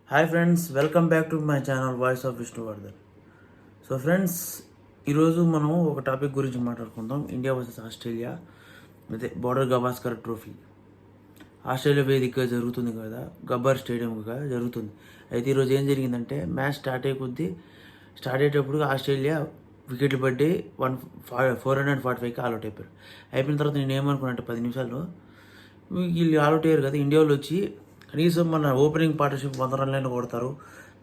Hi friends, welcome back to my channel voice of Vishnuvardhan. So friends, ఈరోజు మనం ఒక topic గురించి మాట్లాడుకుందాం. ఇండియా వర్సెస్ ఆస్ట్రేలియా, అదే బోర్డర్ గవాస్కర్ ట్రోఫీ ఆస్ట్రేలియా వేదికగా జరుగుతుంది కదా, గబ్బర్ స్టేడియంగా జరుగుతుంది. అయితే ఈరోజు ఏం జరిగిందంటే, మ్యాచ్ స్టార్ట్ అయ్యేటప్పుడు ఆస్ట్రేలియా వికెట్లు పడ్డి 445కి ఆల్అౌట్ అయిపోయారు. అయిపోయిన తర్వాత నేను ఏమనుకున్నానంటే 10 నిమిషాలు వీళ్ళు ఆల్అౌట్ అయ్యారు కదా, ఇండియా వాళ్ళు వచ్చి కనీసం మన ఓపెనింగ్ పార్ట్నర్షిప్ 100 రన్లైనా కొడతారు.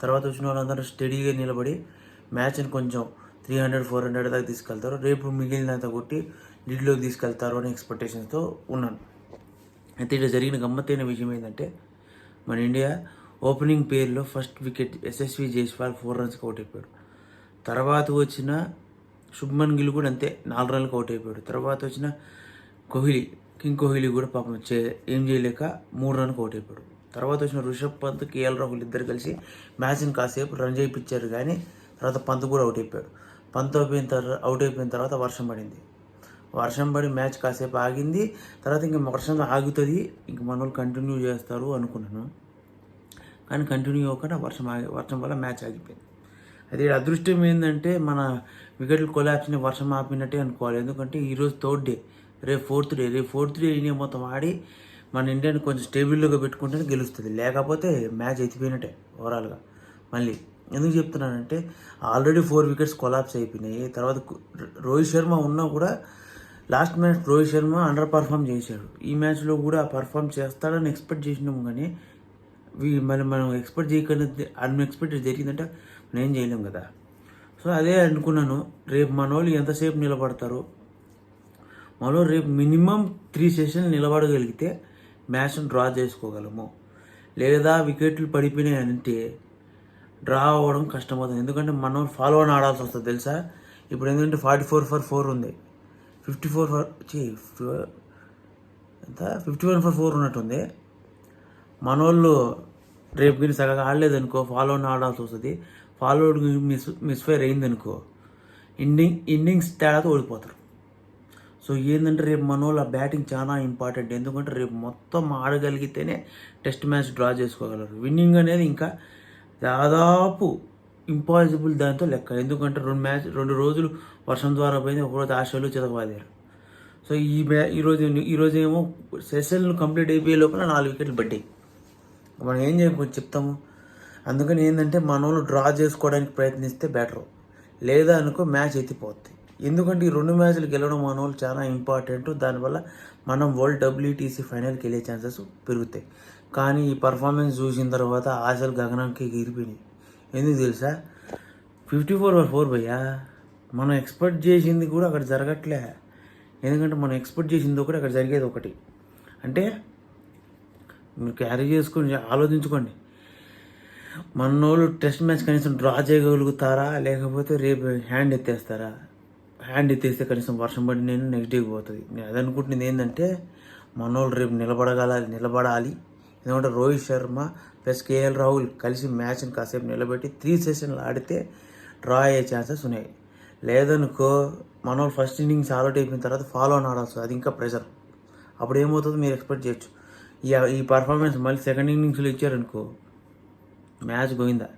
తర్వాత వచ్చిన వాళ్ళందరూ స్టడీగా నిలబడి మ్యాచ్ని కొంచెం 300-400 దాకా తీసుకెళ్తారు. రేపు మిగిలినంత కొట్టి లీడ్లోకి తీసుకెళ్తారు అనే ఎక్స్పెక్టేషన్స్తో ఉన్నాను. అయితే ఇక్కడ జరిగిన గమ్మత్తైన విషయం ఏంటంటే, మన ఇండియా ఓపెనింగ్ పేర్లో ఫస్ట్ వికెట్ యశస్వి జైస్వాల్ 4 రన్స్కి అవుట్ అయిపోయాడు. తర్వాత వచ్చిన శుభ్మన్ గిల్ కూడా అంతే 4 రన్లకు అవుట్ అయిపోయాడు. తర్వాత వచ్చిన కింగ్ కోహ్లీ కూడా పాపం ఏం చేయలేక 3 రన్కి అవుట్ అయిపోయాడు. తర్వాత వచ్చిన రిషబ్ పంత్, కేఎల్ రాహుల్ ఇద్దరు కలిసి మ్యాచ్ని కాసేపు రన్ చేయించారు, కానీ తర్వాత పంత్ కూడా అవుట్ అయిపోయాడు. పంత్ అవుట్ అయిపోయిన తర్వాత వర్షం పడి మ్యాచ్ కాసేపు ఆగింది. తర్వాత ఇంక వర్షం ఆగుతుంది, ఇంక మన వాళ్ళు కంటిన్యూ చేస్తారు అనుకున్నాను. కానీ కంటిన్యూ అవ్వకుండా వర్షం వల్ల మ్యాచ్ ఆగిపోయింది. అది అదృష్టం ఏంటంటే, మన వికెట్లు కొలాప్స్ని వర్షం ఆపినట్టే అనుకోవాలి. ఎందుకంటే ఈరోజు థర్డ్ డే, రేపు ఫోర్త్ డే ఇండియా మొత్తం ఆడి మన ఇండియాని కొంచెం స్టేబుల్గా పెట్టుకుంటేనే గెలుస్తుంది. లేకపోతే మ్యాచ్ ఎత్తిపోయినట్టే ఓవరాల్గా. మళ్ళీ ఎందుకు చెప్తున్నానంటే, ఆల్రెడీ 4 వికెట్స్ కొలాప్స్ అయిపోయినాయి. తర్వాత రోహిత్ శర్మ ఉన్నా కూడా last match Rohit Sharma under perform చేశాడు. ఈ మ్యాచ్లో కూడా పర్ఫామ్ చేస్తాడని ఎక్స్పెక్ట్ చేసినాము, కానీ మళ్ళీ మనం ఎక్స్పెక్ట్ చేయకుండా అన్ఎక్స్పెక్టెడ్ జరిగిందంటే మనం ఏం చేయలేం కదా. సో అదే అనుకున్నాను, రేపు మన వాళ్ళు ఎంతసేపు నిలబడతారు, మనలో రేపు మినిమం 3 సెషన్లు నిలబడగలిగితే మ్యాచ్ను డ్రా చేసుకోగలము. లేదా వికెట్లు పడిపోయినాయి అంటే డ్రా అవ్వడం కష్టమవుతుంది. ఎందుకంటే మనం ఫాలో అని ఆడాల్సి వస్తుంది తెలుసా. ఇప్పుడు ఎందుకంటే 44 for 4 ఉంది, 51 for 4 ఉన్నట్టుంది. మనోళ్ళు రేపు కానీ సగగా ఆడలేదనుకో, ఫాలో అని ఆడాల్సి వస్తుంది. ఫాలో మిస్ఫైర్ అయిందనుకో, ఇన్నింగ్స్ తేడాతో ఓడిపోతారు. సో ఏంటంటే రేపు మన వాళ్ళ బ్యాటింగ్ చాలా ఇంపార్టెంట్. ఎందుకంటే రేపు మొత్తం ఆడగలిగితేనే టెస్ట్ మ్యాచ్ డ్రా చేసుకోగలరు. విన్నింగ్ అనేది ఇంకా దాదాపు ఇంపాసిబుల్ దాంతో లెక్క. ఎందుకంటే 2 రోజులు వర్షం ద్వారా పోయింది, ఒకరోజు ఆస్ట్రేలియా చితకబాదారు. సో ఈరోజు ఏమో సెషన్లు కంప్లీట్ అయిపోయే లోపల 4 వికెట్లు పడ్డాయి. మనం ఏం చెప్తాము. అందుకని ఏంటంటే మన వాళ్ళు డ్రా చేసుకోవడానికి ప్రయత్నిస్తే బెటర్, లేదా అనుకో మ్యాచ్ ఎత్తిపోద్ది. ఎందుకంటే ఈ 2 మ్యాచ్లు గెలవడం మన వాళ్ళు చాలా ఇంపార్టెంట్. దానివల్ల మనం వరల్డ్ WTC ఫైనల్కి వెళ్ళే ఛాన్సెస్ పెరుగుతాయి. కానీ ఈ పర్ఫార్మెన్స్ చూసిన తర్వాత ఆశలు గగనానికి ఎగిరిపోయినాయి. ఎందుకు తెలుసా, 54 for 4 భయ్యా. మనం ఎక్స్పెక్ట్ చేసింది కూడా అక్కడ జరగట్లే. ఎందుకంటే మనం ఎక్స్పెక్ట్ చేసింది ఒకటి, అక్కడ జరిగేది ఒకటి. అంటే మీరు క్యారీ చేసుకొని ఆలోచించుకోండి, మన వాళ్ళు టెస్ట్ మ్యాచ్ కనీసం డ్రా చేయగలుగుతారా, లేకపోతే రేపు హ్యాండ్ ఎత్తేస్తారా. హ్యాండ్ ఎత్తేస్తే కనీసం వర్షం పడి నేను నెక్స్ట్ డేకి పోతుంది. నేను అది అనుకుంటున్నది ఏంటంటే, మన వాళ్ళు రేపు నిలబడాలి. ఎందుకంటే రోహిత్ శర్మ ప్లస్ కేఎల్ రాహుల్ కలిసి మ్యాచ్ని కాసేపు నిలబెట్టి 3 సెషన్లు ఆడితే డ్రా అయ్యే ఛాన్సెస్ ఉన్నాయి. లేదనుకో మన వాళ్ళు ఫస్ట్ ఇన్నింగ్స్ ఆల్అౌట్ అయిపోయిన తర్వాత ఫాలో అని ఆడాల్సి, అది ఇంకా ప్రెషర్. అప్పుడు ఏమవుతుందో మీరు ఎక్స్పెక్ట్ చేయొచ్చు. ఈ పర్ఫార్మెన్స్ మళ్ళీ సెకండ్ ఇన్నింగ్స్లో ఇచ్చారనుకో మ్యాచ్ పోయిందా.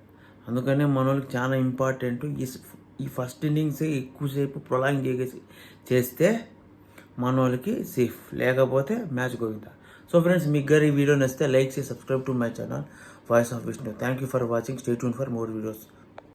అందుకనే మన వాళ్ళకి చాలా ఇంపార్టెంట్. ఈ ఫస్ట్ ఇన్నింగ్స్ ఎక్కువసేపు ప్రొలాంగ్ చేస్తే మన వాళ్ళకి సేఫ్, లేకపోతే మ్యాచ్ గోవిందా. సో ఫ్రెండ్స్, మీకు గారు ఈ వీడియో నచ్చితే లైక్ చేసి subscribe to my channel voice of Vishnu. Thank you for watching. Stay tune for more videos.